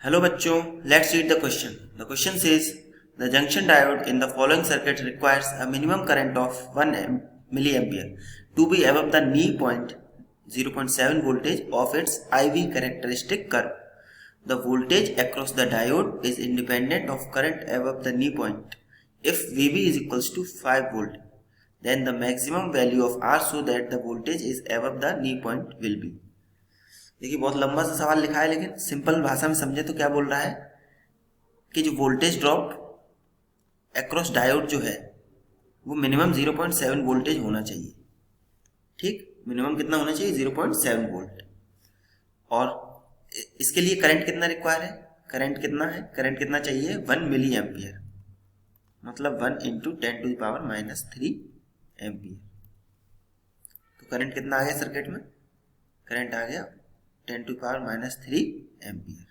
Hello bachcho, let's read the question. The question says the junction diode in the following circuit requires a minimum current of 1 milliampere to be above the knee point 0.7 voltage of its IV characteristic curve. The voltage across the diode is independent of current above the knee point. If VB is equals to 5 volt, then the maximum value of R so that the voltage is above the knee point will be. देखिए बहुत लंबा सा सवाल लिखा है, लेकिन simple भाषा में समझे तो क्या बोल रहा है कि जो वोल्टेज ड्रॉप अक्रॉस डायोड जो है वो मिनिमम 0.7 वोल्टेज होना चाहिए। ठीक, मिनिमम कितना होना चाहिए? 0.7 वोल्ट। और इसके लिए करंट कितना रिक्वायर है? करंट कितना है? करंट कितना चाहिए? 1 मिली एम्पियर, मतलब 1 इंटू 10⁻³ एम्पियर। तो करंट कितना आ गया सर्किट में? करंट आ गया 10⁻³ एम्पियर।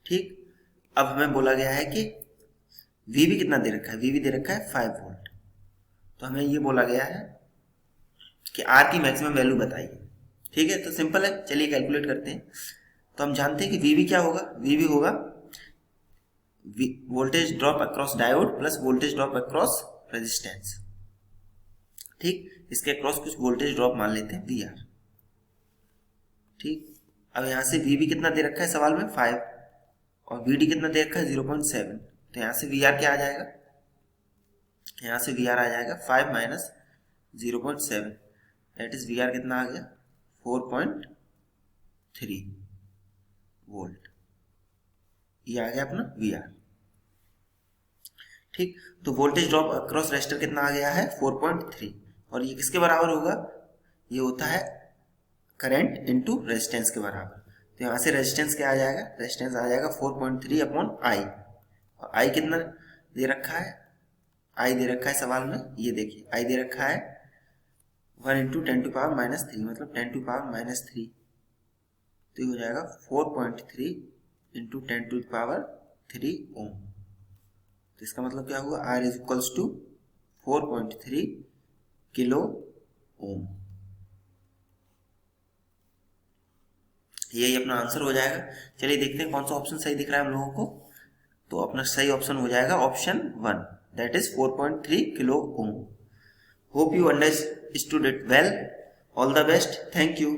ठीक, अब हमें बोला गया है कि VB कितना दे रखा है? VB दे रखा है 5 वोल्ट। तो हमें ये बोला गया है कि R की मैक्सिमम वैल्यू बताइए। ठीक है, तो सिंपल है, चलिए कैलकुलेट करते हैं। तो हम जानते हैं कि VB क्या होगा? VB होगा voltage drop across diode plus voltage drop across resistance. ठीक, इसके अक्रॉस कुछ वोल्टेज ड्रॉप मान लेते हैं VR। ठीक, अब यहाँ से VB कितना दे रखा है सवाल में? 5, और VD कितना दे रखा है? 0.7। तो यहाँ से VR क्या आ जाएगा? यहाँ से VR आ जाएगा 5 माइनस 0.7, दैट इज VR कितना आ गया? 4.3 वोल्ट। ये आ गया अपना VR। ठीक, तो वोल्टेज ड्रॉप अक्रॉस रेजिस्टर कितना आ गया है? 4.3। और ये किसके बराबर होगा? ये होता है करंट इनटू रेजिस्टेंस के बराबर। तो यहाँ से रेजिस्टेंस क्या आ जाएगा? रेजिस्टेंस आ जाएगा 4.3 अपॉन I। और I कितना दे रखा है? I दे रखा है सवाल में, ये देखिए I दे रखा है 1 इंटू 10⁻³ मतलब 10⁻³ तो ये हो जाएगा 4.3 इंटू 10⁻³ ओम। तो इसका मतलब क्या हुआ? R is equals to 4.3 kilo ohm. यही अपना आंसर हो जाएगा। चलिए देखते हैं कौन सा ऑप्शन सही दिख रहा है हम लोगों को। तो अपना सही ऑप्शन हो जाएगा option 1, that is 4.3 kilo Om. Hope you understood it well. All the best, thank you.